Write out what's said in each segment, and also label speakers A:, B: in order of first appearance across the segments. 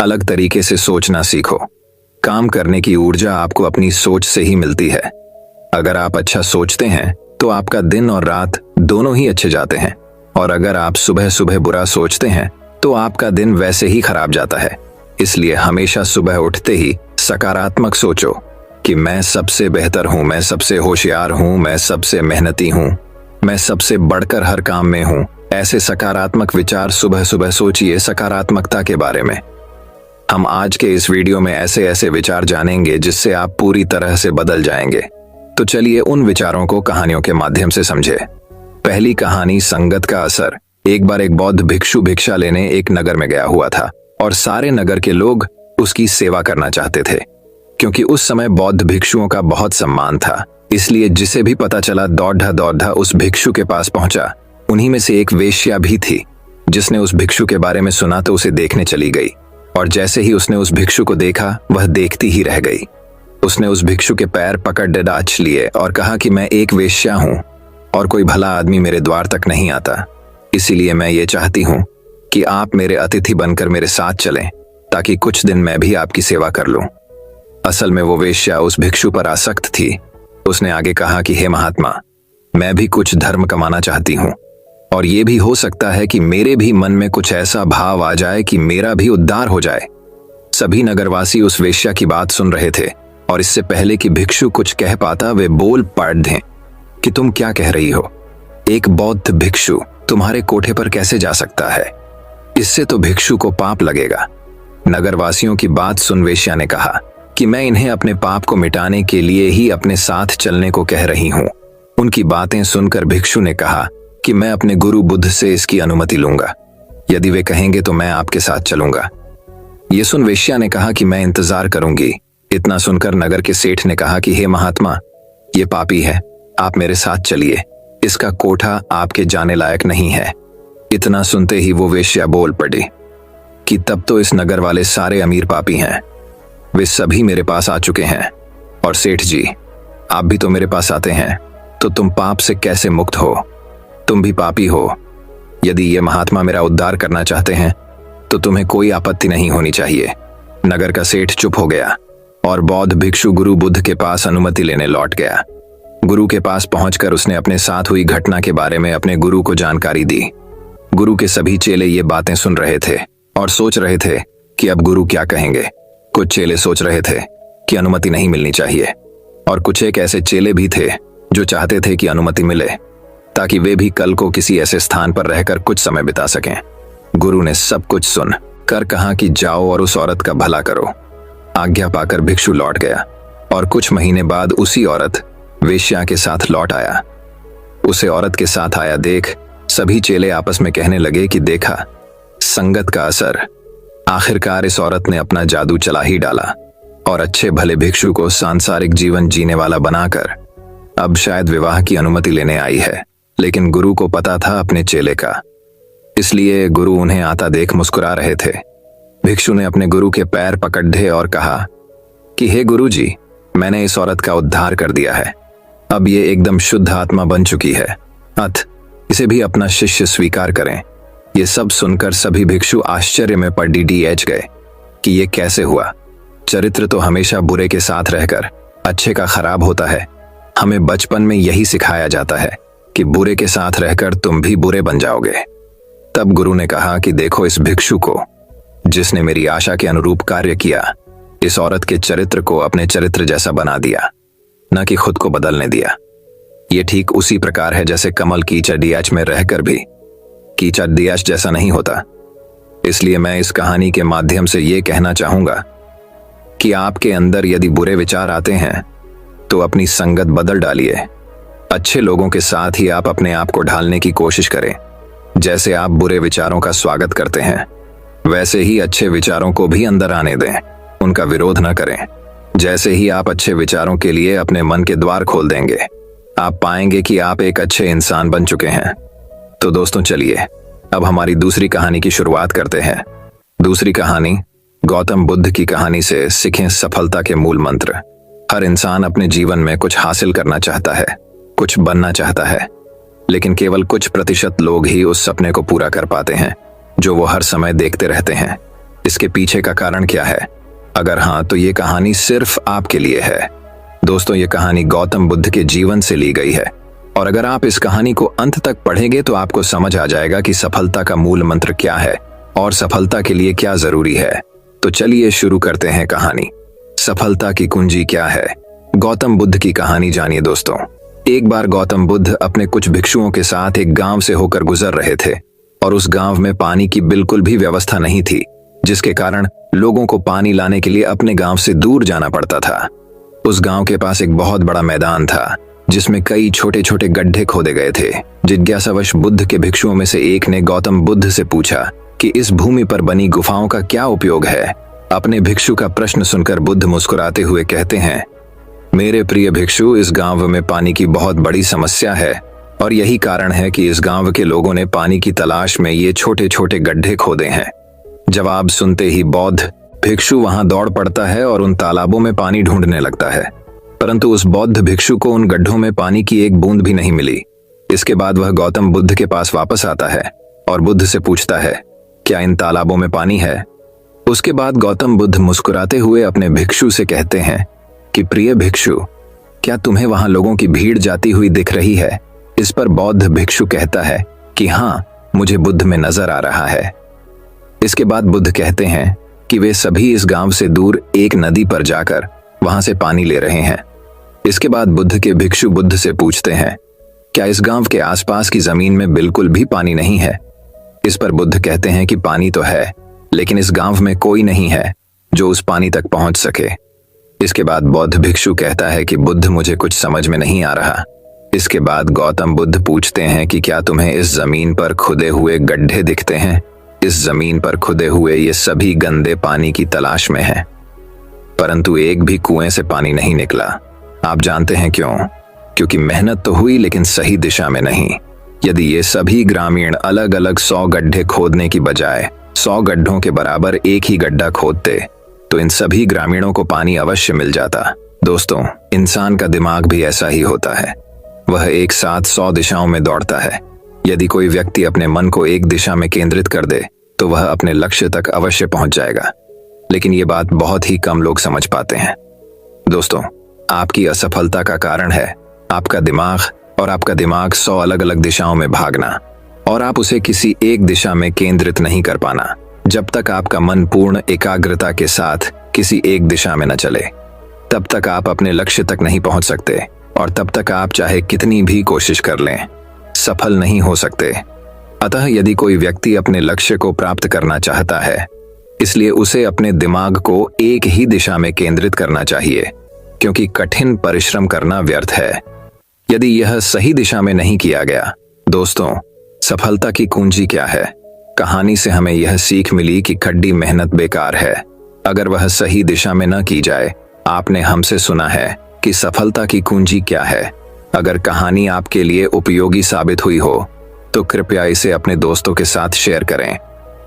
A: अलग तरीके से सोचना सीखो। काम करने की ऊर्जा आपको अपनी सोच से ही मिलती है। अगर आप अच्छा सोचते हैं तो आपका दिन और रात दोनों ही अच्छे जाते हैं, और अगर आप सुबह सुबह बुरा सोचते हैं तो आपका दिन वैसे ही खराब जाता है। इसलिए हमेशा सुबह उठते ही सकारात्मक सोचो कि मैं सबसे बेहतर हूं, मैं सबसे होशियार हूं, मैं सबसे मेहनती हूं, मैं सबसे बढ़कर हर काम में हूं। ऐसे सकारात्मक विचार सुबह सुबह सोचिए सकारात्मकता के बारे में। हम आज के इस वीडियो में ऐसे ऐसे विचार जानेंगे जिससे आप पूरी तरह से बदल जाएंगे। तो चलिए उन विचारों को कहानियों के माध्यम से समझे। पहली कहानी, संगत का असर। एक बार एक बौद्ध भिक्षु भिक्षा लेने एक नगर में गया हुआ था और सारे नगर के लोग उसकी सेवा करना चाहते थे, क्योंकि उस समय बौद्ध भिक्षुओं का बहुत सम्मान था। इसलिए जिसे भी पता चला दौड़ा दौड़ा उस भिक्षु के पास पहुंचा। उन्हीं में से एक वेश्या भी थी, जिसने उस भिक्षु के बारे में सुना तो उसे देखने चली गई, और जैसे ही उसने उस भिक्षु को देखा वह देखती ही रह गई। उसने उस भिक्षु के पैर पकड़ डांच लिए और कहा कि मैं एक वेश्या हूं और कोई भला आदमी मेरे द्वार तक नहीं आता, इसीलिए मैं ये चाहती हूं कि आप मेरे अतिथि बनकर मेरे साथ चलें, ताकि कुछ दिन मैं भी आपकी सेवा कर लूं। असल में वो वेश्या उस भिक्षु पर आसक्त थी। उसने आगे कहा कि हे महात्मा, मैं भी कुछ धर्म कमाना चाहती हूं, और ये भी हो सकता है कि मेरे भी मन में कुछ ऐसा भाव आ जाए कि मेरा भी उद्धार हो जाए। सभी नगरवासी उस वेश्या की बात सुन रहे थे, और इससे पहले कि भिक्षु कुछ कह पाता वे बोल पड़े कि तुम क्या कह रही हो? एक बौद्ध भिक्षु तुम्हारे कोठे पर कैसे जा सकता है? इससे तो भिक्षु को पाप लगेगा। नगरवासियों की बात सुन वेश्या ने कहा कि मैं इन्हें अपने पाप को मिटाने के लिए ही अपने साथ चलने को कह रही हूं। उनकी बातें सुनकर भिक्षु ने कहा कि मैं अपने गुरु बुद्ध से इसकी अनुमति लूंगा। यदि वे कहेंगे तो मैं आपके साथ चलूंगा। ये सुन वेश्या ने कहा कि मैं इंतजार करूंगी। इतना सुनकर नगर के सेठ ने कहा कि हे महात्मा, ये पापी है, आप मेरे साथ चलिए, इसका कोठा आपके जाने लायक नहीं है। इतना सुनते ही वो वेश्या बोल पड़ी कि तब तो इस नगर वाले सारे अमीर पापी हैं, वे सभी मेरे पास आ चुके हैं। और सेठ जी, आप भी तो मेरे पास आते हैं, तो तुम पाप से कैसे मुक्त हो? तुम भी पापी हो। यदि ये महात्मा मेरा उद्धार करना चाहते हैं तो तुम्हें कोई आपत्ति नहीं होनी चाहिए। नगर का सेठ चुप हो गया और बौद्ध भिक्षु गुरु बुद्ध के पास अनुमति लेने लौट गया। गुरु के पास पहुंचकर उसने अपने साथ हुई घटना के बारे में अपने गुरु को जानकारी दी। गुरु के सभी चेले ये बातें सुन रहे थे और सोच रहे थे कि अब गुरु क्या कहेंगे। कुछ चेले सोच रहे थे कि अनुमति नहीं मिलनी चाहिए, और कुछ एक ऐसे चेले भी थे जो चाहते थे कि अनुमति मिले, ताकि वे भी कल को किसी ऐसे स्थान पर रहकर कुछ समय बिता सकें। गुरु ने सब कुछ सुन कर कहा कि जाओ और उस औरत का भला करो। आज्ञा पाकर भिक्षु लौट गया, और कुछ महीने बाद उसी औरत वेश्या के साथ लौट आया। उसे औरत के साथ आया देख सभी चेले आपस में कहने लगे कि देखा, संगत का असर। आखिरकार इस औरत ने अपना जादू चला ही डाला और अच्छे भले भिक्षु को सांसारिक जीवन जीने वाला बनाकर अब शायद विवाह की अनुमति लेने आई है। लेकिन गुरु को पता था अपने चेले का, इसलिए गुरु उन्हें आता देख मुस्कुरा रहे थे। भिक्षु ने अपने गुरु के पैर पकड़े और कहा कि हे गुरु जी, मैंने इस औरत का उद्धार कर दिया है। अब ये एकदम शुद्ध आत्मा बन चुकी है, अतः इसे भी अपना शिष्य स्वीकार करें। ये सब सुनकर सभी भिक्षु आश्चर्य में पड़ गए कि ये कैसे हुआ। चरित्र तो हमेशा बुरे के साथ रहकर अच्छे का खराब होता है। हमें बचपन में यही सिखाया जाता है कि बुरे के साथ रहकर तुम भी बुरे बन जाओगे। तब गुरु ने कहा कि देखो, इस भिक्षु को जिसने मेरी आशा के अनुरूप कार्य किया, इस औरत के चरित्र को अपने चरित्र जैसा बना दिया, न कि खुद को बदलने दिया। ये ठीक उसी प्रकार है जैसे कमल कीचड़ डियाच में रहकर भी कीचड़ डियाच जैसा नहीं होता। इसलिए मैं इस कहानी के माध्यम से ये कहना चाहूंगा कि आपके अंदर यदि बुरे विचार आते हैं तो अपनी संगत बदल डालिए। अच्छे लोगों के साथ ही आप अपने आप को ढालने की कोशिश करें। जैसे आप बुरे विचारों का स्वागत करते हैं, वैसे ही अच्छे विचारों को भी अंदर आने दें, उनका विरोध न करें। जैसे ही आप अच्छे विचारों के लिए अपने मन के द्वार खोल देंगे, आप पाएंगे कि आप एक अच्छे इंसान बन चुके हैं। तो दोस्तों, चलिए अब हमारी दूसरी कहानी की शुरुआत करते हैं। दूसरी कहानी गौतम बुद्ध की कहानी से सीखें सफलता के मूल मंत्र। हर इंसान अपने जीवन में कुछ हासिल करना चाहता है, कुछ बनना चाहता है, लेकिन केवल कुछ प्रतिशत लोग ही उस सपने को पूरा कर पाते हैं जो वो हर समय देखते रहते हैं। इसके पीछे का कारण क्या है? अगर हाँ, तो ये कहानी सिर्फ आपके लिए है। दोस्तों, ये कहानी गौतम बुद्ध के जीवन से ली गई है और अगर आप इस कहानी को अंत तक पढ़ेंगे तो आपको समझ आ जाएगा कि सफलता का मूल मंत्र क्या है और सफलता के लिए क्या जरूरी है। तो चलिए शुरू करते हैं कहानी। सफलता की कुंजी क्या है? गौतम बुद्ध की कहानी जानिए दोस्तों। एक बार गौतम बुद्ध अपने कुछ भिक्षुओं के साथ एक गांव से होकर गुजर रहे थे और उस गांव में पानी की बिल्कुल भी व्यवस्था नहीं थी, जिसके कारण लोगों को पानी लाने के लिए अपने गांव से दूर जाना पड़ता था। उस गांव के पास एक बहुत बड़ा मैदान था जिसमें कई छोटे छोटे गड्ढे खोदे गए थे। जिज्ञासावश बुद्ध के भिक्षुओं में से एक ने गौतम बुद्ध से पूछा कि इस भूमि पर बनी गुफाओं का क्या उपयोग है। अपने भिक्षु का प्रश्न सुनकर बुद्ध मुस्कुराते हुए कहते हैं, मेरे प्रिय भिक्षु, इस गांव में पानी की बहुत बड़ी समस्या है और यही कारण है कि इस गांव के लोगों ने पानी की तलाश में ये छोटे छोटे गड्ढे खोदे हैं। जवाब सुनते ही बौद्ध भिक्षु वहां दौड़ पड़ता है और उन तालाबों में पानी ढूंढने लगता है, परंतु उस बौद्ध भिक्षु को उन गड्ढों में पानी की एक बूंद भी नहीं मिली। इसके बाद वह गौतम बुद्ध के पास वापस आता है और बुद्ध से पूछता है, क्या इन तालाबों में पानी है? उसके बाद गौतम बुद्ध मुस्कुराते हुए अपने भिक्षु से कहते हैं कि प्रिय भिक्षु, क्या तुम्हें वहां लोगों की भीड़ जाती हुई दिख रही है? इस पर बौद्ध भिक्षु कहता है कि हाँ, मुझे बुद्ध में नजर आ रहा है। इसके बाद बुद्ध कहते हैं कि वे सभी इस गांव से दूर एक नदी पर जाकर वहां से पानी ले रहे हैं। इसके बाद बुद्ध के भिक्षु बुद्ध से पूछते हैं, क्या इस गांव के आसपास की जमीन में बिल्कुल भी पानी नहीं है? इस पर बुद्ध कहते हैं कि पानी तो है, लेकिन इस गांव में कोई नहीं है जो उस पानी तक पहुंच सके। इसके बाद बौद्ध भिक्षु कहता है कि बुद्ध, मुझे कुछ समझ में नहीं आ रहा। इसके बाद गौतम बुद्ध पूछते हैं कि क्या तुम्हें इस जमीन पर खुदे हुए गड्ढे दिखते हैं? इस जमीन पर खुदे हुए ये सभी गंदे पानी की तलाश में हैं, परंतु एक भी कुएं से पानी नहीं निकला। आप जानते हैं क्यों? क्योंकि मेहनत तो हुई लेकिन सही दिशा में नहीं। यदि ये सभी ग्रामीण अलग अलग 100 गड्ढे खोदने की बजाय 100 गड्ढों के बराबर एक ही गड्ढा खोदते तो इन सभी ग्रामीणों को पानी अवश्य मिल जाता। दोस्तों, इंसान का दिमाग भी ऐसा ही होता है, वह एक साथ 100 दिशाओं में दौड़ता है। यदि कोई व्यक्ति अपने मन को एक दिशा में केंद्रित कर दे तो वह अपने लक्ष्य तक अवश्य पहुंच जाएगा, लेकिन ये बात बहुत ही कम लोग समझ पाते हैं। दोस्तों, आपकी असफलता का कारण है आपका दिमाग, और आपका दिमाग 100 अलग अलग दिशाओं में भागना, और आप उसे किसी एक दिशा में केंद्रित नहीं कर पाना। जब तक आपका मन पूर्ण एकाग्रता के साथ किसी एक दिशा में न चले, तब तक आप अपने लक्ष्य तक नहीं पहुंच सकते, और तब तक आप चाहे कितनी भी कोशिश कर लें, सफल नहीं हो सकते। अतः यदि कोई व्यक्ति अपने लक्ष्य को प्राप्त करना चाहता है, इसलिए उसे अपने दिमाग को एक ही दिशा में केंद्रित करना चाहिए, क्योंकि कठिन परिश्रम करना व्यर्थ है यदि यह सही दिशा में नहीं किया गया। दोस्तों, सफलता की कुंजी क्या है? कहानी से हमें यह सीख मिली कि कड़ी मेहनत बेकार है अगर वह सही दिशा में न की जाए। आपने हमसे सुना है कि सफलता की कुंजी क्या है। अगर कहानी आपके लिए उपयोगी साबित हुई हो तो कृपया इसे अपने दोस्तों के साथ शेयर करें।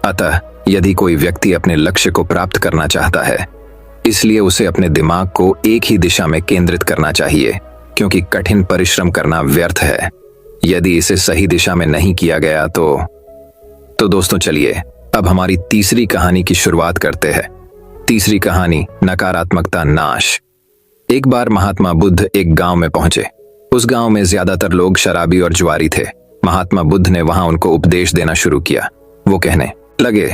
A: अतः यदि कोई व्यक्ति अपने लक्ष्य को प्राप्त करना चाहता है, इसलिए उसे अपने दिमाग को एक ही दिशा में केंद्रित करना चाहिए, क्योंकि कठिन परिश्रम करना व्यर्थ है यदि इसे सही दिशा में नहीं किया गया तो दोस्तों, चलिए अब हमारी तीसरी कहानी की शुरुआत करते हैं। तीसरी कहानी, नकारात्मकता नाश। एक बार महात्मा बुद्ध एक गांव में पहुंचे। उस गांव में ज्यादातर लोग शराबी और जुआरी थे। महात्मा बुद्ध ने वहां उनको उपदेश देना शुरू किया। वो कहने लगे,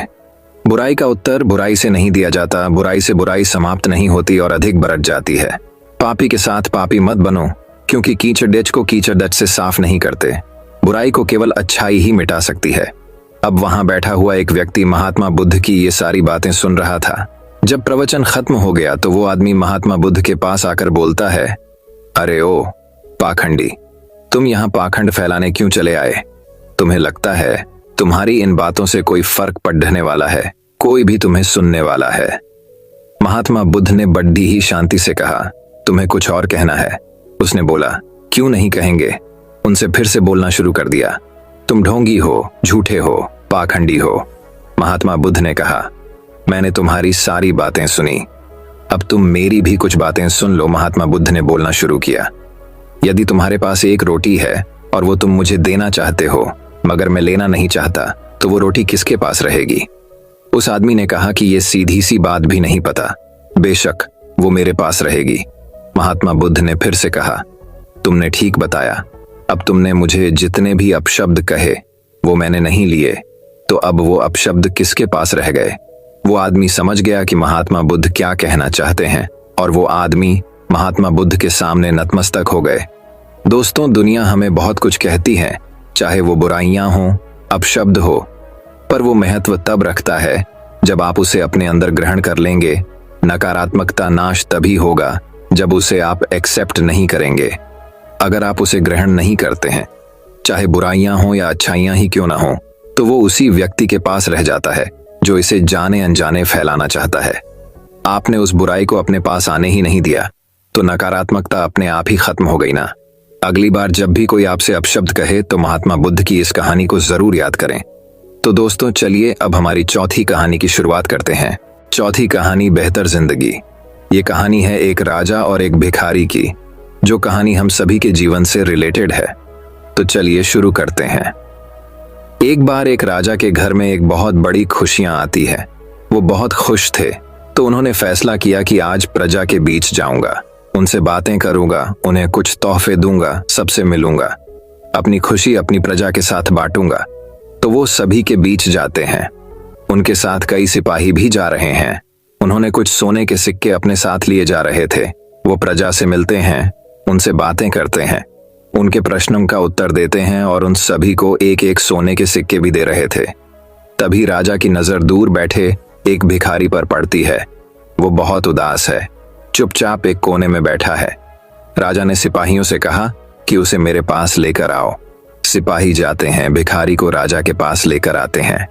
A: बुराई का उत्तर बुराई से नहीं दिया जाता, बुराई से बुराई समाप्त नहीं होती और अधिक बढ़ जाती है। पापी के साथ पापी मत बनो, क्योंकि कीचड़ को कीचड़ से साफ नहीं करते। बुराई को केवल अच्छाई ही मिटा सकती है। अब वहां बैठा हुआ एक व्यक्ति महात्मा बुद्ध की ये सारी बातें सुन रहा था। जब प्रवचन खत्म हो गया तो वो आदमी महात्मा बुद्ध के पास आकर बोलता है, अरे ओ पाखंडी, तुम यहाँ पाखंड फैलाने क्यों चले आए? तुम्हें लगता है तुम्हारी इन बातों से कोई फर्क पड़ने वाला है? कोई भी तुम्हें सुनने वाला है? महात्मा बुद्ध ने बड़ी ही शांति से कहा, तुम्हें कुछ और कहना है? उसने बोला, क्यों नहीं कहेंगे। उनसे फिर से बोलना शुरू कर दिया, तुम ढोंगी हो, झूठे हो, पाखंडी हो। महात्मा बुद्ध ने कहा, मैंने तुम्हारी सारी बातें सुनी, अब तुम मेरी भी कुछ बातें सुन लो। महात्मा बुद्ध ने बोलना शुरू किया, यदि तुम्हारे पास एक रोटी है और वो तुम मुझे देना चाहते हो मगर मैं लेना नहीं चाहता, तो वो रोटी किसके पास रहेगी? उस आदमी ने कहा कि ये सीधी सी बात भी नहीं पता, बेशक वो मेरे पास रहेगी। महात्मा बुद्ध ने फिर से कहा, तुमने ठीक बताया। अब तुमने मुझे जितने भी अपशब्द कहे वो मैंने नहीं लिए, तो अब वो अपशब्द किसके पास रह गए? वो आदमी समझ गया कि महात्मा बुद्ध क्या कहना चाहते हैं और वो आदमी महात्मा बुद्ध के सामने नतमस्तक हो गए। दोस्तों, दुनिया हमें बहुत कुछ कहती है, चाहे वो बुराइयां हों, अपशब्द हो, पर वो महत्व तब रखता है जब आप उसे अपने अंदर ग्रहण कर लेंगे। नकारात्मकता नाश तभी होगा जब उसे आप एक्सेप्ट नहीं करेंगे। अगर आप उसे ग्रहण नहीं करते हैं, चाहे बुराइयां हों या अच्छाइयां ही क्यों ना हों, तो वो उसी व्यक्ति के पास रह जाता है जो इसे जाने अनजाने फैलाना चाहता है। आपने उस बुराई को अपने पास आने ही नहीं दिया, तो नकारात्मकता अपने आप ही खत्म हो गई ना। अगली बार जब भी कोई आपसे अपशब्द कहे तो महात्मा बुद्ध की इस कहानी को जरूर याद करें। तो दोस्तों, चलिए अब हमारी चौथी कहानी की शुरुआत करते हैं। चौथी कहानी, बेहतर जिंदगी। ये कहानी है एक राजा और एक भिखारी की, जो कहानी हम सभी के जीवन से रिलेटेड है। तो चलिए शुरू करते हैं। एक बार एक राजा के घर में एक बहुत बड़ी खुशियां आती है। वो बहुत खुश थे, तो उन्होंने फैसला किया कि आज प्रजा के बीच जाऊंगा, उनसे बातें करूंगा, उन्हें कुछ तोहफे दूंगा, सबसे मिलूंगा, अपनी खुशी अपनी प्रजा के साथ बांटूंगा। तो वो सभी के बीच जाते हैं। उनके साथ कई सिपाही भी जा रहे हैं। उन्होंने कुछ सोने के सिक्के अपने साथ लिए जा रहे थे। वो प्रजा से मिलते हैं, उनसे बातें करते हैं, उनके प्रश्नों का उत्तर देते हैं और उन सभी को एक एक सोने के सिक्के भी दे रहे थे। तभी राजा की नजर दूर बैठे एक भिखारी पर पड़ती है। वो बहुत उदास है, चुपचाप एक कोने में बैठा है। राजा ने सिपाहियों से कहा कि उसे मेरे पास लेकर आओ। सिपाही जाते हैं, भिखारी को राजा के पास लेकर आते हैं।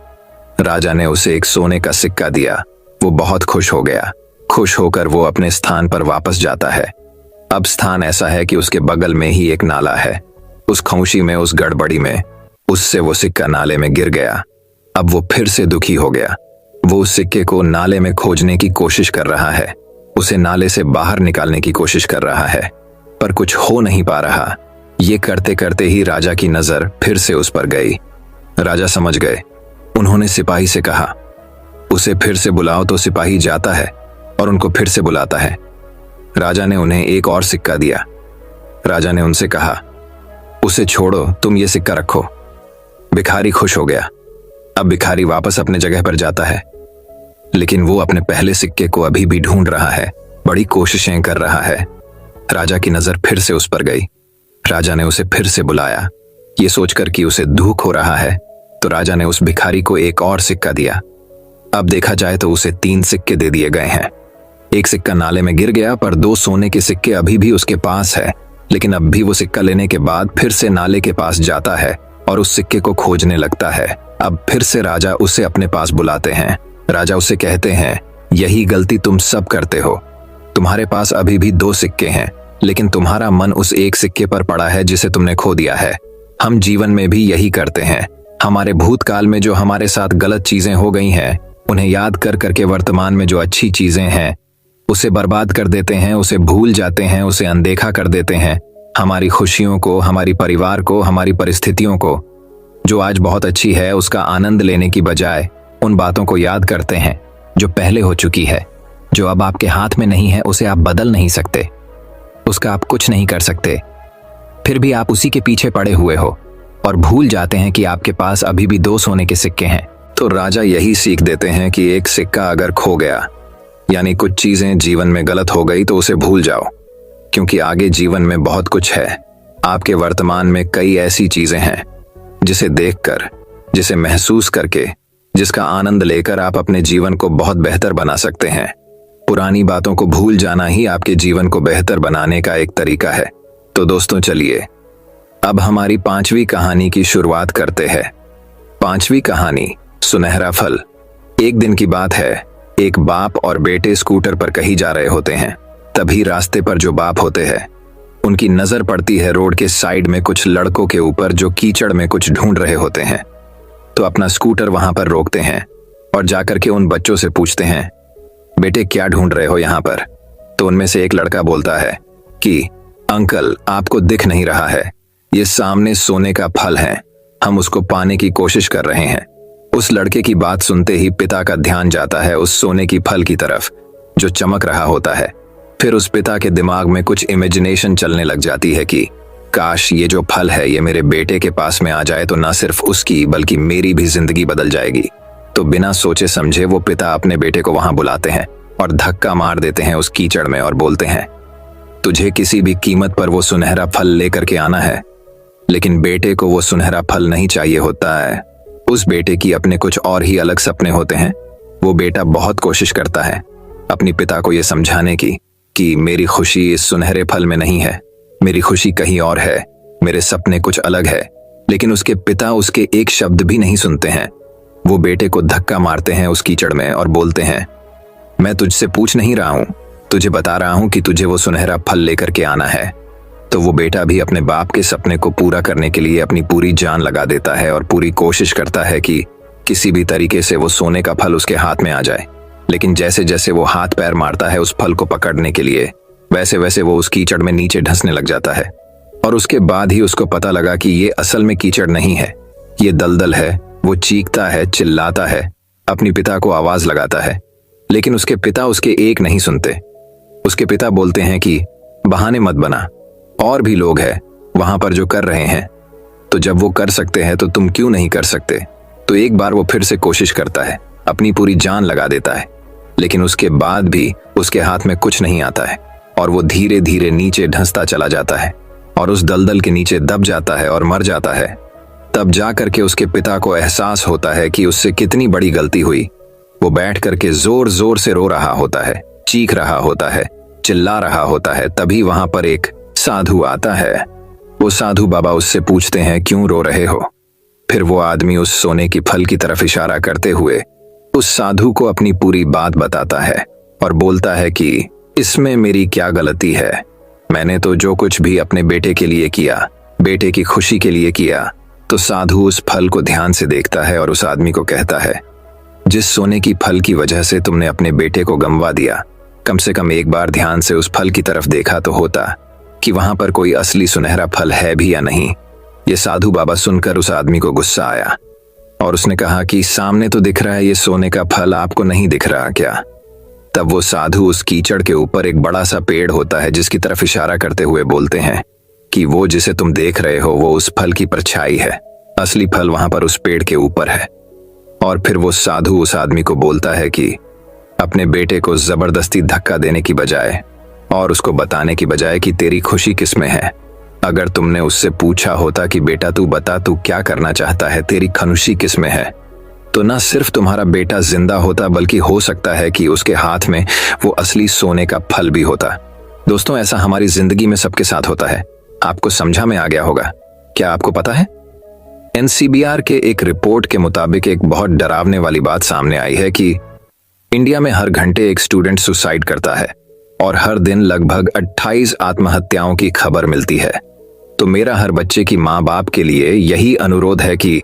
A: राजा ने उसे एक सोने का सिक्का दिया। वो बहुत खुश हो गया। खुश होकर वो अपने स्थान पर वापस जाता है। अब स्थान ऐसा है कि उसके बगल में ही एक नाला है। उस खौशी में, उस गड़बड़ी में, उससे वो सिक्का नाले में गिर गया। अब वो फिर से दुखी हो गया। वो उस सिक्के को नाले में खोजने की कोशिश कर रहा है, उसे नाले से बाहर निकालने की कोशिश कर रहा है, पर कुछ हो नहीं पा रहा। ये करते करते ही राजा की नजर फिर से उस पर गई। राजा समझ गए। उन्होंने सिपाही से कहा, उसे फिर से बुलाओ। तो सिपाही जाता है और उनको फिर से बुलाता है। राजा ने उन्हें एक और सिक्का दिया। राजा ने उनसे कहा, उसे छोड़ो, तुम ये सिक्का रखो। भिखारी खुश हो गया। अब भिखारी वापस अपने जगह पर जाता है, लेकिन वो अपने पहले सिक्के को अभी भी ढूंढ रहा है, बड़ी कोशिशें कर रहा है। राजा की नजर फिर से उस पर गई। राजा ने उसे फिर से बुलाया। ये सोचकर कि उसे दुख हो रहा है, तो राजा ने उस भिखारी को एक और सिक्का दिया। अब देखा जाए तो उसे 3 सिक्के दे दिए गए हैं। एक सिक्का नाले में गिर गया, पर 2 सोने के सिक्के अभी भी उसके पास है। लेकिन अब भी वो सिक्का लेने के बाद फिर से नाले के पास जाता है और उस सिक्के को खोजने लगता है। अब फिर से राजा उसे अपने पास बुलाते हैं। राजा उसे कहते हैं, यही गलती तुम सब करते हो। तुम्हारे पास अभी भी 2 सिक्के हैं, लेकिन तुम्हारा मन उस एक सिक्के पर पड़ा है जिसे तुमने खो दिया है। हम जीवन में भी यही करते हैं। हमारे भूतकाल में जो हमारे साथ गलत चीजें हो गई हैं, उन्हें याद कर करके वर्तमान में जो अच्छी चीजें हैं उसे बर्बाद कर देते हैं, उसे भूल जाते हैं, उसे अनदेखा कर देते हैं। हमारी खुशियों को, हमारी परिवार को, हमारी परिस्थितियों को, जो आज बहुत अच्छी है, उसका आनंद लेने की बजाय उन बातों को याद करते हैं जो पहले हो चुकी है। जो अब आपके हाथ में नहीं है, उसे आप बदल नहीं सकते, उसका आप कुछ नहीं कर सकते। फिर भी आप उसी के पीछे पड़े हुए हो और भूल जाते हैं कि आपके पास अभी भी 2 सोने के सिक्के हैं। तो राजा यही सीख देते हैं कि एक सिक्का अगर खो गया, यानी कुछ चीजें जीवन में गलत हो गई, तो उसे भूल जाओ, क्योंकि आगे जीवन में बहुत कुछ है। आपके वर्तमान में कई ऐसी चीजें हैं जिसे देखकर, जिसे महसूस करके, जिसका आनंद लेकर आप अपने जीवन को बहुत बेहतर बना सकते हैं। पुरानी बातों को भूल जाना ही आपके जीवन को बेहतर बनाने का एक तरीका है। तो दोस्तों, चलिए अब हमारी 5वीं कहानी की शुरुआत करते हैं। 5वीं कहानी, सुनहरा फल। एक दिन की बात है, एक बाप और बेटे स्कूटर पर कहीं जा रहे होते हैं। तभी रास्ते पर जो बाप होते हैं, उनकी नजर पड़ती है रोड के साइड में कुछ लड़कों के ऊपर जो कीचड़ में कुछ ढूंढ रहे होते हैं। तो अपना स्कूटर वहां पर रोकते हैं और जाकर के उन बच्चों से पूछते हैं, बेटे क्या ढूंढ रहे हो यहाँ पर? तो उनमें से एक लड़का बोलता है कि अंकल, आपको दिख नहीं रहा है, ये सामने सोने का फल है, हम उसको पाने की कोशिश कर रहे हैं। उस लड़के की बात सुनते ही पिता का ध्यान जाता है उस सोने की फल की तरफ जो चमक रहा होता है। फिर उस पिता के दिमाग में कुछ इमेजिनेशन चलने लग जाती है कि काश ये जो फल है ये मेरे बेटे के पास में आ जाए तो ना सिर्फ उसकी बल्कि मेरी भी जिंदगी बदल जाएगी। तो बिना सोचे समझे वो पिता अपने बेटे को वहां बुलाते हैं और धक्का मार देते हैं उस कीचड़ में और बोलते हैं, तुझे किसी भी कीमत पर वो सुनहरा फल लेकर के आना है। लेकिन बेटे को वो सुनहरा फल नहीं चाहिए होता है। उस बेटे की अपने कुछ और ही अलग सपने होते हैं। वो बेटा बहुत कोशिश करता है अपनी पिता को ये समझाने की कि मेरी खुशी इस सुनहरे फल में नहीं है, मेरी खुशी कहीं और है, मेरे सपने कुछ अलग है। लेकिन उसके पिता उसके एक शब्द भी नहीं सुनते हैं। वो बेटे को धक्का मारते हैं उस कीचड़ में और बोलते हैं, मैं तुझसे पूछ नहीं रहा हूं, तुझे बता रहा हूं कि तुझे वो सुनहरा फल लेकर के आना है। तो वो बेटा भी अपने बाप के सपने को पूरा करने के लिए अपनी पूरी जान लगा देता है और पूरी कोशिश करता है कि किसी भी तरीके से वो सोने का फल उसके हाथ में आ जाए। लेकिन जैसे जैसे वो हाथ पैर मारता है उस फल को पकड़ने के लिए, वैसे वैसे वो उस कीचड़ में नीचे धंसने लग जाता है। और उसके बाद ही उसको पता लगा कि ये असल में कीचड़ नहीं है, ये दलदल है। वो चीखता है, चिल्लाता है, अपनी पिता को आवाज लगाता है, लेकिन उसके पिता उसके एक नहीं सुनते। उसके पिता बोलते हैं कि बहाने मत बना, और भी लोग हैं वहां पर जो कर रहे हैं, तो जब वो कर सकते हैं तो तुम क्यों नहीं कर सकते। तो एक बार वो फिर से कोशिश करता है, अपनी पूरी जान लगा देता है, लेकिन उसके बाद भी उसके हाथ में कुछ नहीं आता है और वो धीरे धीरे नीचे धंसता चला जाता है और उस दलदल के नीचे दब जाता है और मर जाता है। तब जा करके उसके पिता को एहसास होता है कि उससे कितनी बड़ी गलती हुई। वो बैठ करके जोर जोर से रो रहा होता है, चीख रहा होता है, चिल्ला रहा होता है। तभी वहां पर एक साधु आता है। वो साधु बाबा उससे पूछते हैं, क्यों रो रहे हो। फिर वो आदमी उस सोने की फल की तरफ इशारा करते हुए उस साधु को अपनी पूरी बात बताता है और बोलता है कि इसमें मेरी क्या गलती है, मैंने तो जो कुछ भी अपने बेटे के लिए किया, बेटे की खुशी के लिए किया। तो साधु उस फल को ध्यान से देखता है और उस आदमी को कहता है, जिस सोने की फल की वजह से तुमने अपने बेटे को गंवा दिया, कम से कम एक बार ध्यान से उस फल की तरफ देखा तो होता कि वहां पर कोई असली सुनहरा फल है भी या नहीं। ये साधु बाबा सुनकर उस आदमी को गुस्सा आया और उसने कहा कि सामने तो दिख रहा है ये सोने का फल, आपको नहीं दिख रहा क्या। तब वो साधु उस कीचड़ के ऊपर एक बड़ा सा पेड़ होता है जिसकी तरफ इशारा करते हुए बोलते हैं कि वो जिसे तुम देख रहे हो वो उस फल की परछाई है, असली फल वहां पर उस पेड़ के ऊपर है। और फिर वो साधु उस आदमी को बोलता है कि अपने बेटे को जबरदस्ती धक्का देने की बजाय और उसको बताने की बजाय कि तेरी खुशी किसमें है, अगर तुमने उससे पूछा होता कि बेटा तू बता तू क्या करना चाहता है, तेरी खुशी किसमें है, तो न सिर्फ तुम्हारा बेटा जिंदा होता बल्कि हो सकता है कि उसके हाथ में वो असली सोने का फल भी होता। दोस्तों, ऐसा हमारी जिंदगी में सबके साथ होता है। आपको समझा में आ गया होगा। क्या आपको पता है, एनसीबीआर के एक रिपोर्ट के मुताबिक एक बहुत डरावने वाली बात सामने आई है कि इंडिया में हर घंटे एक स्टूडेंट सुसाइड करता है और हर दिन लगभग 28 आत्महत्याओं की खबर मिलती है। तो मेरा हर बच्चे की माँ बाप के लिए यही अनुरोध है कि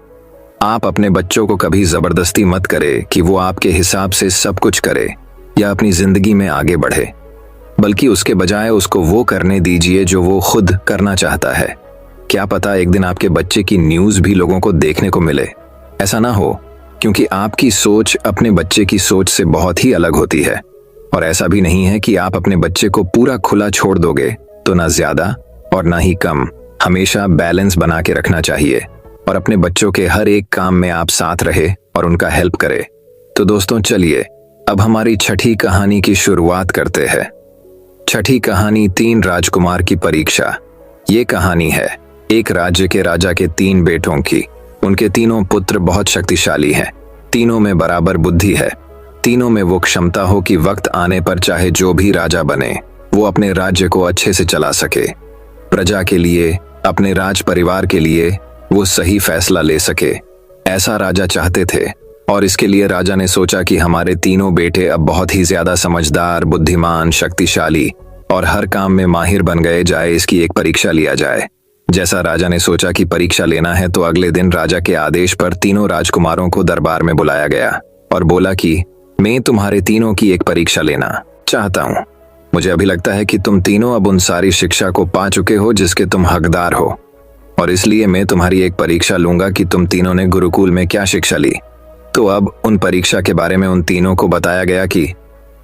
A: आप अपने बच्चों को कभी जबरदस्ती मत करें कि वो आपके हिसाब से सब कुछ करे या अपनी जिंदगी में आगे बढ़े, बल्कि उसके बजाय उसको वो करने दीजिए जो वो खुद करना चाहता है। क्या पता एक दिन आपके बच्चे की न्यूज़ भी लोगों को देखने को मिले। ऐसा ना हो, क्योंकि आपकी सोच अपने बच्चे की सोच से बहुत ही अलग होती है। और ऐसा भी नहीं है कि आप अपने बच्चे को पूरा खुला छोड़ दोगे, तो ना ज्यादा और ना ही कम। हमेशा बैलेंस बना के रखना चाहिए और अपने बच्चों के हर एक काम में आप साथ रहे और उनका हेल्प करें। तो दोस्तों, चलिए अब हमारी छठी कहानी की शुरुआत करते हैं। छठी कहानी 3 राजकुमार की परीक्षा। ये कहानी है एक राज्य के राजा के 3 बेटों की। उनके तीनों पुत्र बहुत शक्तिशाली हैं, तीनों में बराबर बुद्धि है, तीनों में वो क्षमता हो कि वक्त आने पर चाहे जो भी राजा बने वो अपने राज्य को अच्छे से चला सके, प्रजा के लिए, अपने राज परिवार के लिए वो सही फैसला ले सके। ऐसा राजा चाहते थे और इसके लिए राजा ने सोचा कि हमारे तीनों बेटे अब बहुत ही ज्यादा समझदार, बुद्धिमान, शक्तिशाली और हर काम में माहिर बन गए जाए, इसकी एक परीक्षा लिया जाए। जैसा राजा ने सोचा कि परीक्षा लेना है, तो अगले दिन राजा के आदेश पर तीनों राजकुमारों को दरबार में बुलाया गया और बोला कि मैं तुम्हारे तीनों की एक परीक्षा लेना चाहता हूँ। मुझे अभी लगता है कि तुम तीनों अब उन सारी शिक्षा को पा चुके हो जिसके तुम हकदार हो, और इसलिए मैं तुम्हारी एक परीक्षा लूंगा कि तुम तीनों ने गुरुकुल में क्या शिक्षा ली। तो अब उन परीक्षा के बारे में उन तीनों को बताया गया कि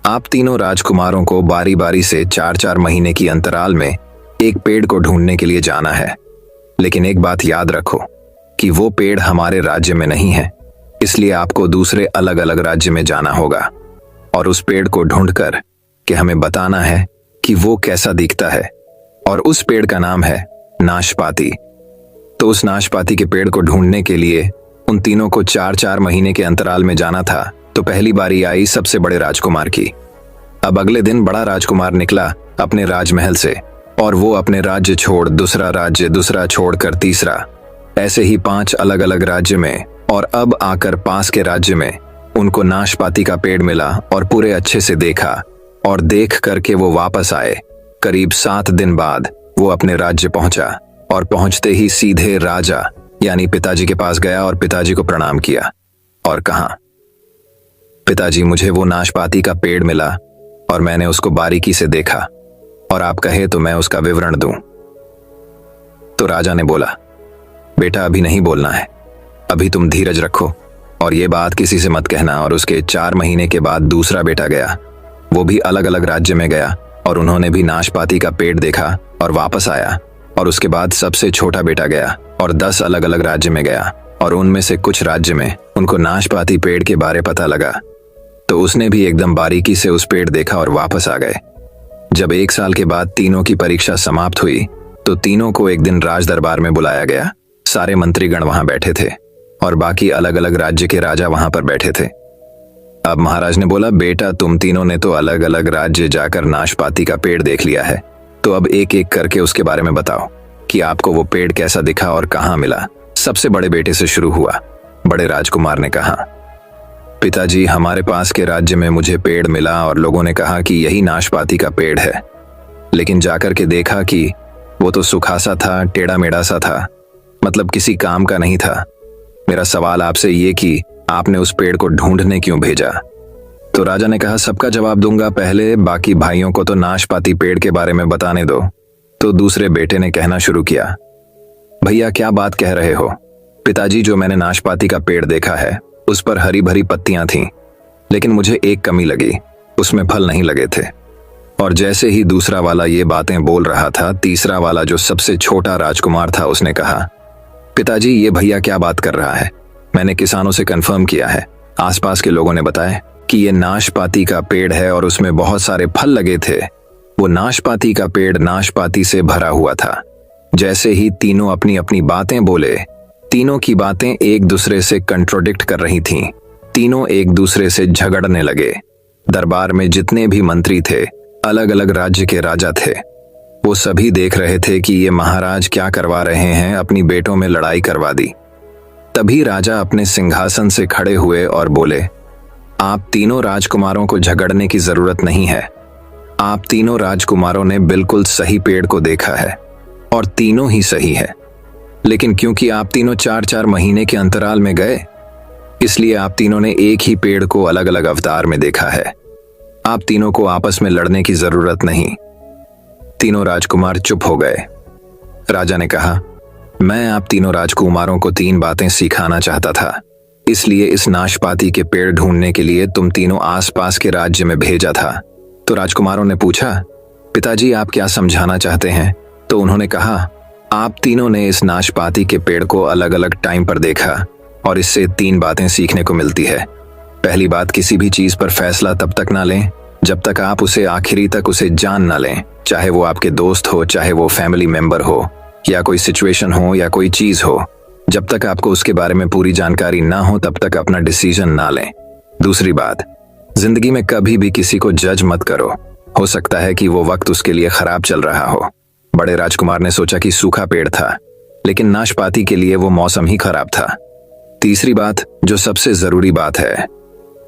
A: आप तीनों राजकुमारों को बारी बारी से 4-4 महीने की अंतराल में एक पेड़ को ढूंढने के लिए जाना है। लेकिन एक बात याद रखो कि वो पेड़ हमारे राज्य में नहीं है, इसलिए आपको दूसरे अलग अलग राज्य में जाना होगा और उस पेड़ को ढूंढकर कि हमें बताना है कि वो कैसा दिखता है, और उस पेड़ का नाम है नाशपाती। तो उस नाशपाती के पेड़ को ढूंढने के लिए उन तीनों को 4-4 महीने के अंतराल में जाना था। तो पहली बारी आई सबसे बड़े राजकुमार की। अब अगले दिन बड़ा राजकुमार निकला अपने राजमहल से, और वो अपने राज्य छोड़ दूसरा छोड़कर तीसरा, ऐसे ही 5 अलग अलग राज्य में, और अब आकर पास के राज्य में उनको नाशपाती का पेड़ मिला और पूरे अच्छे से देखा, और देख करके वो वापस आए। करीब 7 दिन बाद वो अपने राज्य पहुंचा, और पहुंचते ही सीधे राजा यानी पिताजी के पास गया और पिताजी को प्रणाम किया और कहा, पिताजी मुझे वो नाशपाती का पेड़ मिला और मैंने उसको बारीकी से देखा, और आप कहे तो मैं उसका विवरण दूं। तो राजा ने बोला, बेटा अभी नहीं बोलना है, अभी तुम धीरज रखो और ये बात किसी से मत कहना। और उसके 4 महीने के बाद दूसरा बेटा गया, वो भी अलग अलग राज्य में गया और उन्होंने भी नाशपाती का पेड़ देखा और वापस आया। और उसके बाद सबसे छोटा बेटा गया और 10 अलग अलग राज्य में गया, और उनमें से कुछ राज्य में उनको नाशपाती पेड़ के बारे पता लगा, तो उसने भी एकदम बारीकी से उस पेड़ देखा और वापस आ गए। जब 1 साल के बाद तीनों की परीक्षा समाप्त हुई तो तीनों को एक दिन राज दरबार में बुलाया गया। सारे मंत्रीगण वहां बैठे थे और बाकी अलग अलग राज्य के राजा वहां पर बैठे थे। अब महाराज ने बोला, बेटा तुम तीनों ने तो अलग अलग राज्य जाकर नाशपाती का पेड़ देख लिया है, तो अब एक एक करके उसके बारे में बताओ कि आपको वो पेड़ कैसा दिखा और कहाँ मिला। सबसे बड़े बेटे से शुरू हुआ। बड़े राजकुमार ने कहा, पिताजी हमारे पास के राज्य में मुझे पेड़ मिला और लोगों ने कहा कि यही नाशपाती का पेड़ है, लेकिन जाकर के देखा कि वो तो सूखा सा था, टेढ़ा मेढ़ा सा था, मतलब किसी काम का नहीं था। मेरा सवाल आपसे ये कि आपने उस पेड़ को ढूंढने क्यों भेजा? तो राजा ने कहा, सबका जवाब दूंगा, पहले बाकी भाइयों को तो नाशपाती पेड़ के बारे में बताने दो। तो दूसरे बेटे ने कहना शुरू किया, भैया क्या बात कह रहे हो? पिताजी जो मैंने नाशपाती का पेड़ देखा है उस पर हरी भरी पत्तियां थीं, लेकिन मुझे एक कमी लगी, उसमें फल नहीं लगे थे। और जैसे ही दूसरा वाला ये बातें बोल रहा था, तीसरा वाला जो सबसे छोटा राजकुमार था उसने कहा, पिताजी ये भैया क्या बात कर रहा है? मैंने किसानों से कंफर्म किया है, आसपास के लोगों ने बताया कि ये नाशपाती का पेड़ है और उसमें बहुत सारे फल लगे थे। वो नाशपाती का पेड़ नाशपाती से भरा हुआ था। जैसे ही तीनों अपनी अपनी बातें बोले, तीनों की बातें एक दूसरे से कंट्रोडिक्ट कर रही थीं। तीनों एक दूसरे से झगड़ने लगे। दरबार में जितने भी मंत्री थे, अलग अलग राज्य के राजा थे, वो सभी देख रहे थे कि ये महाराज क्या करवा रहे हैं, अपनी बेटों में लड़ाई करवा दी। तभी राजा अपने सिंहासन से खड़े हुए और बोले, आप तीनों राजकुमारों को झगड़ने की जरूरत नहीं है। आप तीनों राजकुमारों ने बिल्कुल सही पेड़ को देखा है और तीनों ही सही है, लेकिन क्योंकि आप तीनों 4-4 महीने के अंतराल में गए, इसलिए आप तीनों ने एक ही पेड़ को अलग अलग अवतार में देखा है। आप तीनों को आपस में लड़ने की जरूरत नहीं। तीनों राजकुमार चुप हो गए। राजा ने कहा, मैं आप तीनों राजकुमारों को 3 बातें सिखाना चाहता था, इसलिए इस नाशपाती के पेड़ ढूंढने के लिए तुम तीनों आसपास के राज्य में भेजा था। तो राजकुमारों ने पूछा, पिताजी आप क्या समझाना चाहते हैं? तो उन्होंने कहा, आप तीनों ने इस नाशपाती के पेड़ को अलग अलग टाइम पर देखा और इससे 3 बातें सीखने को मिलती है। पहली बात, किसी भी चीज पर फैसला तब तक ना लें जब तक आप उसे आखिरी तक उसे जान ना लें, चाहे वो आपके दोस्त हो, चाहे वो फैमिली मेंबर हो, या कोई सिचुएशन हो या कोई चीज हो। जब तक आपको उसके बारे में पूरी जानकारी ना हो तब तक अपना डिसीजन ना लें। दूसरी बात, जिंदगी में कभी भी किसी को जज मत करो, हो सकता है कि वो वक्त उसके लिए खराब चल रहा हो। बड़े राजकुमार ने सोचा कि सूखा पेड़ था, लेकिन नाशपाती के लिए वो मौसम ही खराब था। तीसरी बात, जो सबसे जरूरी बात है,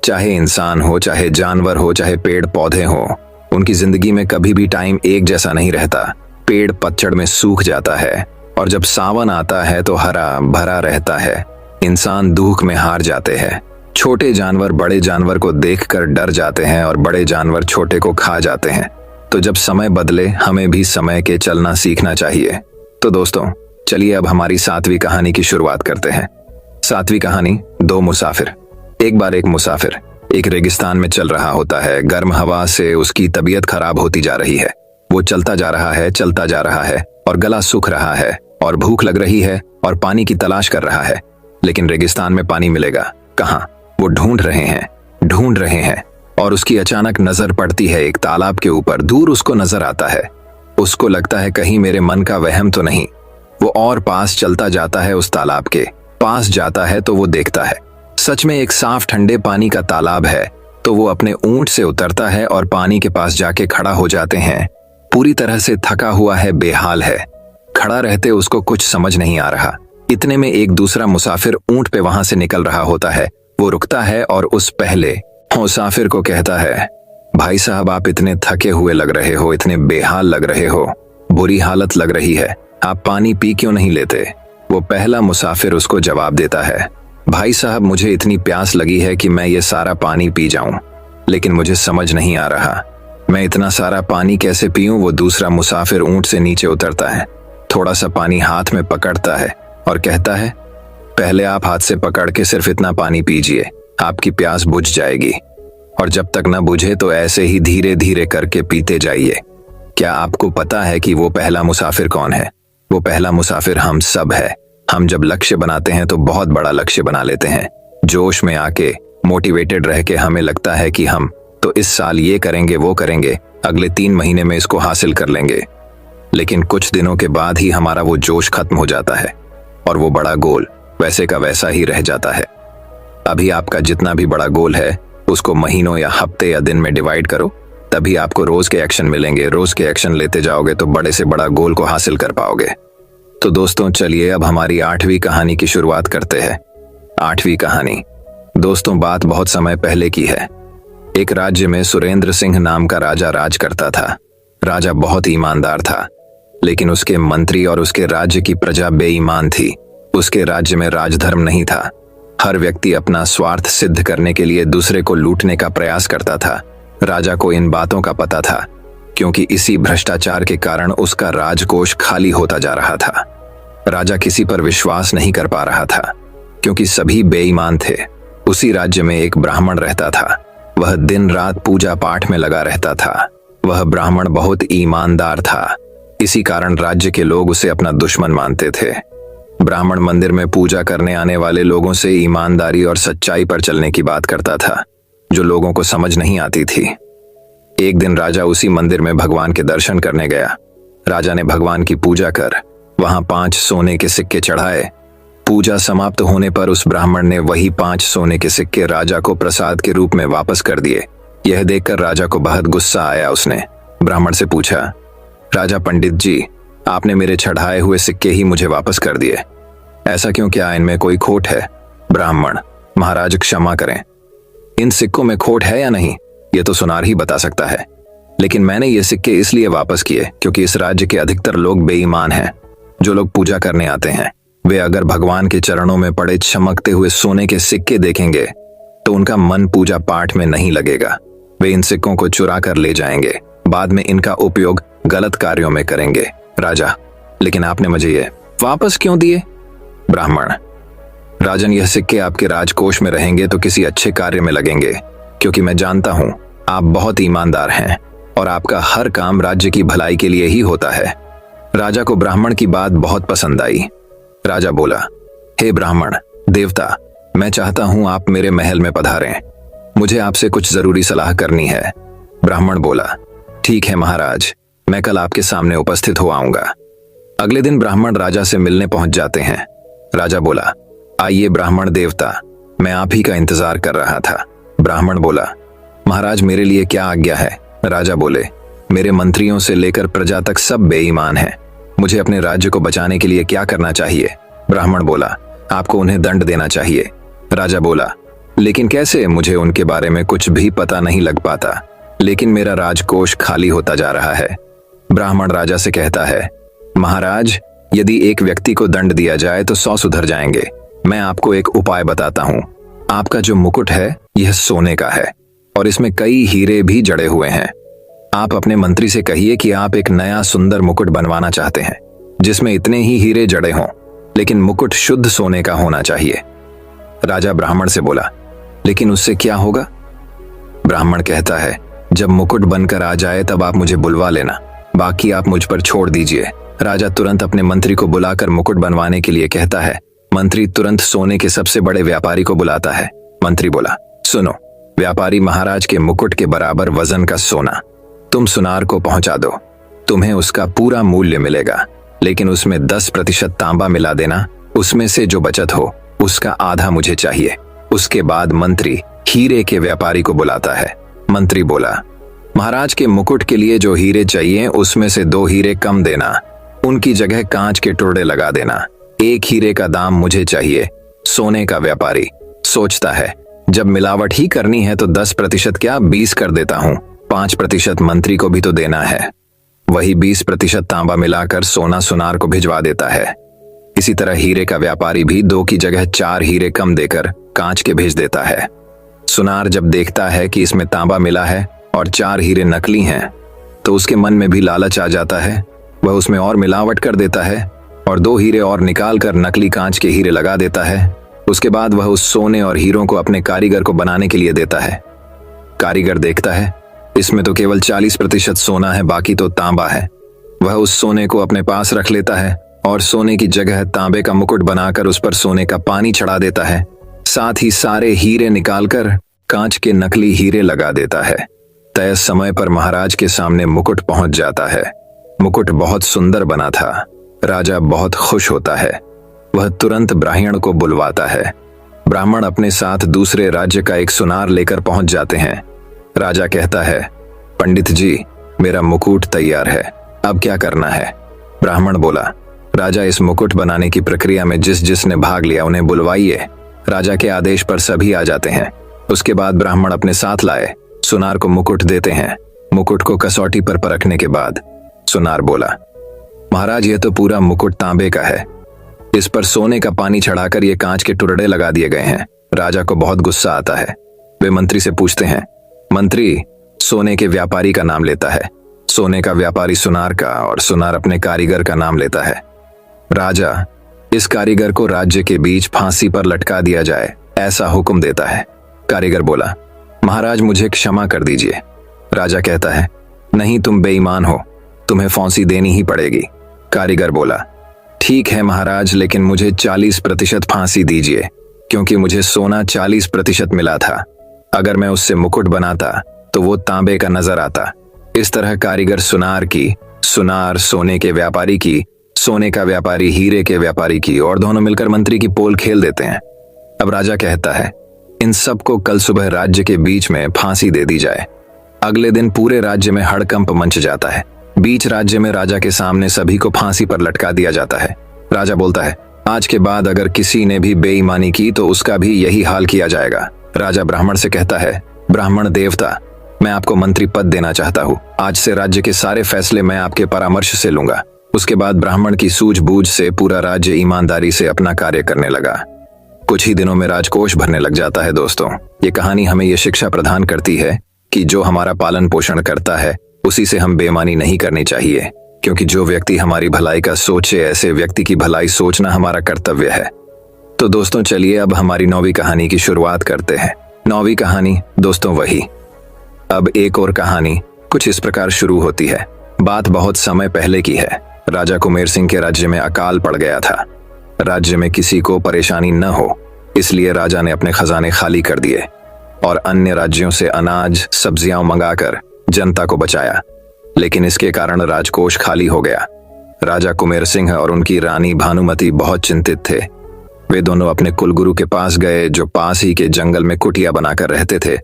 A: चाहे इंसान हो, चाहे जानवर हो, चाहे पेड़ पौधे हो, उनकी जिंदगी में कभी भी टाइम एक जैसा नहीं रहता। पेड़ पतझड़ में सूख जाता है और जब सावन आता है तो हरा भरा रहता है। इंसान दुख में हार जाते हैं। छोटे जानवर बड़े जानवर को देखकर डर जाते हैं और बड़े जानवर छोटे को खा जाते हैं। तो जब समय बदले, हमें भी समय के चलना सीखना चाहिए। तो दोस्तों, चलिए अब हमारी 7वीं कहानी की शुरुआत करते हैं। 7वीं कहानी, 2 मुसाफिर। एक बार एक मुसाफिर एक रेगिस्तान में चल रहा होता है। गर्म हवा से उसकी तबीयत खराब होती जा रही है। वो चलता जा रहा है और गला सूख रहा है और भूख लग रही है और पानी की तलाश कर रहा है, लेकिन रेगिस्तान में पानी मिलेगा कहाँ? वो ढूंढ रहे हैं और उसकी अचानक नजर पड़ती है एक तालाब के ऊपर। दूर उसको नजर आता है। उसको लगता है कहीं मेरे मन का वहम तो नहीं। वो और पास चलता जाता है। उस तालाब के पास जाता है तो वो देखता है सच में एक साफ ठंडे पानी का तालाब है। तो वो अपने ऊंट से उतरता है और पानी के पास जाके खड़ा हो जाते हैं। पूरी तरह से थका हुआ है, बेहाल है। खड़ा रहते उसको कुछ समझ नहीं आ रहा। इतने में एक दूसरा मुसाफिर ऊंट पे वहां से निकल रहा होता है। वो रुकता है और उस पहले मुसाफिर को कहता है, भाई साहब आप इतने थके हुए लग रहे हो, इतने बेहाल लग रहे हो, बुरी हालत लग रही है, आप पानी पी क्यों नहीं लेते? वो पहला मुसाफिर उसको जवाब देता है, भाई साहब मुझे इतनी प्यास लगी है कि मैं ये सारा पानी पी जाऊं, लेकिन मुझे समझ नहीं आ रहा मैं इतना सारा पानी कैसे पीऊं। वो दूसरा मुसाफिर ऊंट से नीचे उतरता है, थोड़ा सा पानी हाथ में पकड़ता है और कहता है, पहले आप हाथ से पकड़ के सिर्फ इतना पानी पीजिए, आपकी प्यास बुझ जाएगी, और जब तक न बुझे तो ऐसे ही धीरे धीरे करके पीते जाइए। क्या आपको पता है कि वो पहला मुसाफिर कौन है? वो पहला मुसाफिर हम सब है। हम जब लक्ष्य बनाते हैं तो बहुत बड़ा लक्ष्य बना लेते हैं। जोश में आके मोटिवेटेड रह के हमें लगता है कि हम तो इस साल ये करेंगे वो करेंगे, अगले 3 महीने में इसको हासिल कर लेंगे, लेकिन कुछ दिनों के बाद ही हमारा वो जोश खत्म हो जाता है और वो बड़ा गोल वैसे का वैसा ही रह जाता है। अभी आपका जितना भी बड़ा गोल है उसको महीनों या हफ्ते या दिन में डिवाइड करो, तभी आपको रोज के एक्शन मिलेंगे। रोज के एक्शन लेते जाओगे तो बड़े से बड़ा गोल को हासिल कर पाओगे। तो दोस्तों चलिए अब हमारी 8वीं कहानी की शुरुआत करते हैं। 8वीं कहानी दोस्तों बात बहुत समय पहले की है। एक राज्य में सुरेंद्र सिंह नाम का राजा राज करता था। राजा बहुत ईमानदार था, लेकिन उसके मंत्री और उसके राज्य की प्रजा बेईमान थी। उसके राज्य में राजधर्म नहीं था। हर व्यक्ति अपना स्वार्थ सिद्ध करने के लिए दूसरे को लूटने का प्रयास करता था। राजा को इन बातों का पता था, क्योंकि इसी भ्रष्टाचार के कारण उसका राजकोष खाली होता जा रहा था। राजा किसी पर विश्वास नहीं कर पा रहा था, क्योंकि सभी बेईमान थे। उसी राज्य में एक ब्राह्मण रहता था। वह दिन रात पूजा पाठ में लगा रहता था। वह ब्राह्मण बहुत ईमानदार था, इसी कारण राज्य के लोग उसे अपना दुश्मन मानते थे। ब्राह्मण मंदिर में पूजा करने आने वाले लोगों से ईमानदारी और सच्चाई पर चलने की बात करता था, जो लोगों को समझ नहीं आती थी। एक दिन राजा उसी मंदिर में भगवान के दर्शन करने गया। राजा ने भगवान की पूजा कर वहां 5 सोने के सिक्के चढ़ाए। पूजा समाप्त होने पर उस ब्राह्मण ने वही 5 सोने के सिक्के राजा को प्रसाद के रूप में वापस कर दिए। यह देखकर राजा को बहुत गुस्सा आया। उसने ब्राह्मण से पूछा, राजा पंडित जी, आपने मेरे चढ़ाए हुए सिक्के ही मुझे वापस कर दिए, ऐसा क्यों? क्या इनमें कोई खोट है? ब्राह्मण, महाराज क्षमा करें, इन सिक्कों में खोट है या नहीं ये तो सुनार ही बता सकता है, लेकिन मैंने ये सिक्के इसलिए वापस किए क्योंकि इस राज्य के अधिकतर लोग बेईमान हैं। जो लोग पूजा करने आते हैं वे अगर भगवान के चरणों में पड़े चमकते हुए सोने के सिक्के देखेंगे तो उनका मन पूजा पाठ में नहीं लगेगा। वे इन सिक्कों को चुरा कर ले जाएंगे, बाद में इनका उपयोग गलत कार्यों में करेंगे। राजा, लेकिन आपने मुझे ये वापस क्यों दिए? ब्राह्मण, राजन, यह सिक्के आपके राजकोष में रहेंगे तो किसी अच्छे कार्य में लगेंगे, क्योंकि मैं जानता हूं आप बहुत ईमानदार हैं और आपका हर काम राज्य की भलाई के लिए ही होता है। राजा को ब्राह्मण की बात बहुत पसंद आई। राजा बोला, हे ब्राह्मण देवता, मैं चाहता हूं आप मेरे महल में पधारें, मुझे आपसे कुछ जरूरी सलाह करनी है। ब्राह्मण बोला, ठीक है महाराज, मैं कल आपके सामने उपस्थित हो आऊंगा। अगले दिन ब्राह्मण राजा से मिलने पहुंच जाते हैं। राजा बोला, आइए ब्राह्मण देवता, मैं आप ही का इंतजार कर रहा था। ब्राह्मण बोला, महाराज मेरे लिए क्या आज्ञा है? राजा बोले, मेरे मंत्रियों से लेकर प्रजा तक सब बेईमान हैं, मुझे अपने राज्य को बचाने के लिए क्या करना चाहिए? ब्राह्मण बोला, आपको उन्हें दंड देना चाहिए। राजा बोला, लेकिन कैसे? मुझे उनके बारे में कुछ भी पता नहीं लग पाता, लेकिन मेरा राजकोष खाली होता जा रहा है। ब्राह्मण राजा से कहता है, महाराज यदि एक व्यक्ति को दंड दिया जाए तो 100 सुधर जाएंगे। मैं आपको एक उपाय बताता हूँ। आपका जो मुकुट है यह सोने का है और इसमें कई हीरे भी जड़े हुए हैं। आप अपने मंत्री से कहिए कि आप एक नया सुंदर मुकुट बनवाना चाहते हैं जिसमें इतने ही हीरे जड़े हों, लेकिन मुकुट शुद्ध सोने का होना चाहिए। राजा ब्राह्मण से बोला, लेकिन उससे क्या होगा? ब्राह्मण कहता है, जब मुकुट बनकर आ जाए तब आप मुझे बुलवा लेना, बाकी आप मुझ पर छोड़ दीजिए। राजा तुरंत अपने मंत्री को बुलाकर मुकुट बनवाने के लिए कहता है। मंत्री तुरंत सोने के सबसे बड़े व्यापारी को बुलाता है। मंत्री बोला, सुनो, व्यापारी महाराज के मुकुट के बराबर वजन का सोना तुम सुनार को पहुंचा दो। तुम्हें उसका पूरा मूल्य मिलेगा, लेकिन उसमें 10% तांबा मिला देना। उसमें से जो बचत हो उसका आधा मुझे चाहिए। उसके बाद मंत्री हीरे के व्यापारी को बुलाता है। मंत्री बोला, महाराज के मुकुट के लिए जो हीरे चाहिए उसमें से 2 हीरे कम देना, उनकी जगह कांच के टुकड़े लगा देना। 1 हीरे का दाम मुझे चाहिए। सोने का व्यापारी सोचता है, जब मिलावट ही करनी है तो 10% क्या 20 कर देता हूँ। 5% मंत्री को भी तो देना है। वही 20% तांबा मिलाकर सोना सुनार को भिजवा देता है। इसी तरह हीरे का व्यापारी भी 2 की जगह 4 हीरे कम देकर कांच के भेज देता है। सुनार जब देखता है कि इसमें तांबा मिला है और 4 हीरे नकली हैं, तो उसके मन में भी लालच आ जाता है। वह उसमें और मिलावट कर देता है और 2 हीरे और निकाल कर नकली कांच के हीरे लगा देता है। उसके बाद वह उस सोने और हीरों को अपने कारीगर को बनाने के लिए देता है। कारीगर देखता है, इसमें तो केवल 40% सोना है, बाकी तो तांबा है। वह उस सोने को अपने पास रख लेता है और सोने की जगह तांबे का मुकुट बनाकर उस पर सोने का पानी चढ़ा देता है। साथ ही सारे हीरे निकालकर कांच के नकली हीरे लगा देता है। तय समय पर महाराज के सामने मुकुट पहुंच जाता है। मुकुट बहुत सुंदर बना था। राजा बहुत खुश होता है। वह तुरंत ब्राह्मण को बुलवाता है। ब्राह्मण अपने साथ दूसरे राज्य का एक सुनार लेकर पहुंच जाते हैं। राजा कहता है, पंडित जी, मेरा मुकुट तैयार है, अब क्या करना है? ब्राह्मण बोला, राजा, इस मुकुट बनाने की प्रक्रिया में जिसने भाग लिया उन्हें बुलवाइए। राजा के आदेश पर सभी आ जाते हैं। उसके बाद ब्राह्मण अपने साथ लाए सुनार को मुकुट देते हैं। मुकुट को कसौटी पर परखने के बाद सुनार बोला, महाराज, यह तो पूरा मुकुट तांबे का है। इस पर सोने का पानी चढ़ाकर ये कांच के टुकड़े लगा दिए गए हैं। राजा को बहुत गुस्सा आता है। वे मंत्री से पूछते हैं। मंत्री सोने के व्यापारी का नाम लेता है, सोने का व्यापारी सुनार का, और सुनार अपने कारीगर का नाम लेता है। राजा इस कारीगर को राज्य के बीच फांसी पर लटका दिया जाए, ऐसा हुक्म देता है। कारीगर बोला, महाराज, मुझे क्षमा कर दीजिए। राजा कहता है, नहीं, तुम बेईमान हो, तुम्हें फांसी देनी ही पड़ेगी। कारीगर बोला, ठीक है महाराज, लेकिन मुझे 40% फांसी दीजिए, क्योंकि मुझे सोना 40% मिला था। अगर मैं उससे मुकुट बनाता तो वो तांबे का नजर आता। इस तरह कारीगर सुनार की, सुनार सोने के व्यापारी की, सोने का व्यापारी हीरे के व्यापारी की, और दोनों मिलकर मंत्री की पोल खेल देते हैं। अब राजा कहता है, इन सबको कल सुबह राज्य के बीच में फांसी दे दी जाए। अगले दिन पूरे राज्य में हड़कंप मच जाता है। बीच राज्य में राजा के सामने सभी को फांसी पर लटका दिया जाता है। राजा बोलता है, आज के बाद अगर किसी ने भी बेईमानी की तो उसका भी यही हाल किया जाएगा। राजा ब्राह्मण से कहता है, ब्राह्मण देवता, मैं आपको मंत्री पद देना चाहता हूँ। आज से राज्य के सारे फैसले मैं आपके परामर्श से लूंगा। उसके बाद ब्राह्मण की सूझबूझ से पूरा राज्य ईमानदारी से अपना कार्य करने लगा। कुछ ही दिनों में राजकोष भरने लग जाता है। दोस्तों, ये कहानी हमें ये शिक्षा प्रदान करती है कि जो हमारा पालन पोषण करता है उसी से हम बेईमानी नहीं करनी चाहिए, क्योंकि जो व्यक्ति हमारी भलाई का सोचे, ऐसे व्यक्ति की भलाई सोचना हमारा कर्तव्य है। तो दोस्तों, चलिए अब हमारी 9वीं कहानी की शुरुआत करते हैं। 9वीं कहानी दोस्तों वही। अब एक और कहानी कुछ इस प्रकार शुरू होती है। बात बहुत समय पहले की है। राजा कुमेर सिंह के राज्य में अकाल पड़ गया था। राज्य में किसी को परेशानी न हो, इसलिए राजा ने अपने खजाने खाली कर दिए और अन्य राज्यों से अनाज सब्जियां मंगाकर जनता को बचाया। लेकिन इसके कारण राजकोष खाली हो गया। राजा कुमेर सिंह और उनकी रानी भानुमति बहुत चिंतित थे। वे दोनों अपने कुलगुरु के पास गए, जो पास ही के जंगल में कुटिया बनाकर रहते थे।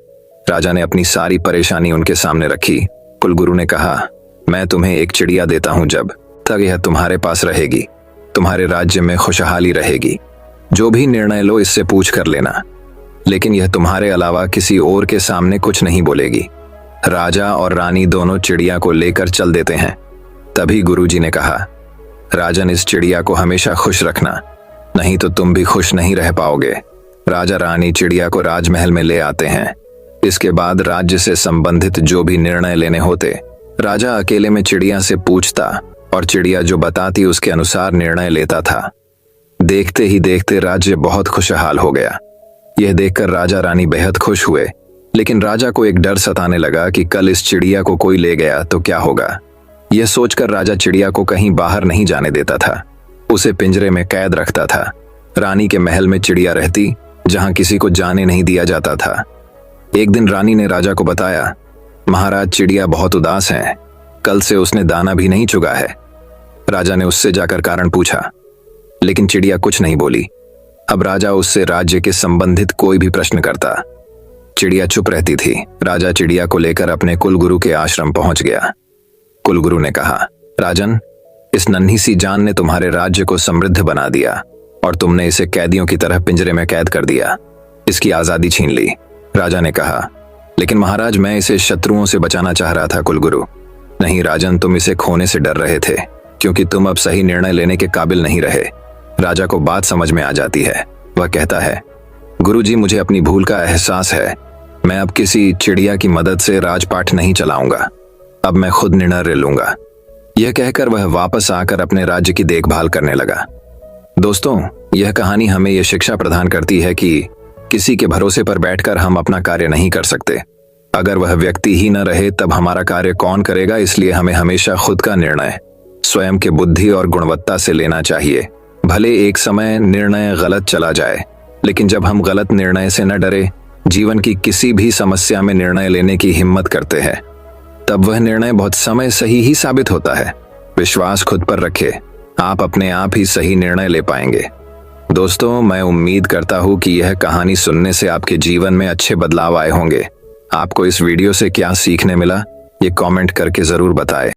A: राजा ने अपनी सारी परेशानी उनके सामने रखी। कुलगुरु ने कहा, मैं तुम्हें एक चिड़िया देता हूं, जब तक यह तुम्हारे पास रहेगी तुम्हारे राज्य में खुशहाली रहेगी। जो भी निर्णय लो इससे पूछ कर लेना, लेकिन यह तुम्हारे अलावा किसी और के सामने कुछ नहीं बोलेगी। राजा और रानी दोनों चिड़िया को लेकर चल देते हैं। तभी गुरुजी ने कहा, राजन, इस चिड़िया को हमेशा खुश रखना, नहीं तो तुम भी खुश नहीं रह पाओगे। राजा रानी चिड़िया को राजमहल में ले आते हैं। इसके बाद राज्य से संबंधित जो भी निर्णय लेने होते, राजा अकेले में चिड़िया से पूछता और चिड़िया जो बताती उसके अनुसार निर्णय लेता था। देखते ही देखते राज्य बहुत खुशहाल हो गया। यह देखकर राजा रानी बेहद खुश हुए, लेकिन राजा को एक डर सताने लगा कि कल इस चिड़िया को कोई ले गया तो क्या होगा। यह सोचकर राजा चिड़िया को कहीं बाहर नहीं जाने देता था, उसे पिंजरे में कैद रखता था। रानी के महल में चिड़िया रहती, जहां किसी को जाने नहीं दिया जाता था। एक दिन रानी ने राजा को बताया, महाराज चिड़िया बहुत उदास है, कल से उसने दाना भी नहीं चुगा है। राजा ने उससे जाकर कारण पूछा, लेकिन चिड़िया कुछ नहीं बोली। अब राजा उससे राज्य के संबंधित कोई भी प्रश्न करता, चिड़िया चुप रहती थी। राजा चिड़िया को लेकर अपने कुलगुरु के आश्रम पहुंच गया। कुलगुरु ने कहा, राजन, इस नन्ही सी जान ने तुम्हारे राज्य को समृद्ध बना दिया और तुमने इसे कैदियों की तरह पिंजरे में कैद कर दिया, इसकी आजादी छीन ली। राजा ने कहा, लेकिन महाराज मैं इसे शत्रुओं से बचाना चाह रहा था। कुलगुरु, नहीं राजन, तुम इसे खोने से डर रहे थे क्योंकि तुम अब सही निर्णय लेने के काबिल नहीं रहे। राजा को बात समझ में आ जाती है। वह कहता है, गुरुजी, मुझे अपनी भूल का एहसास है। मैं अब किसी चिड़िया की मदद से राजपाट नहीं चलाऊंगा, अब मैं खुद निर्णय ले लूंगा। यह कहकर वह वापस आकर अपने राज्य की देखभाल करने लगा। दोस्तों, यह कहानी हमें यह शिक्षा प्रदान करती है कि किसी के भरोसे पर बैठकर हम अपना कार्य नहीं कर सकते। अगर वह व्यक्ति ही न रहे तब हमारा कार्य कौन करेगा। इसलिए हमें हमेशा खुद का निर्णय स्वयं के बुद्धि और गुणवत्ता से लेना चाहिए। भले एक समय निर्णय गलत चला जाए, लेकिन जब हम गलत निर्णय से न डरे, जीवन की किसी भी समस्या में निर्णय लेने की हिम्मत करते हैं, तब वह निर्णय बहुत समय सही ही साबित होता है। विश्वास खुद पर रखें, आप अपने आप ही सही निर्णय ले पाएंगे। दोस्तों, मैं उम्मीद करता हूं कि यह कहानी सुनने से आपके जीवन में अच्छे बदलाव आए होंगे। आपको इस वीडियो से क्या सीखने मिला, ये कमेंट करके जरूर बताएं।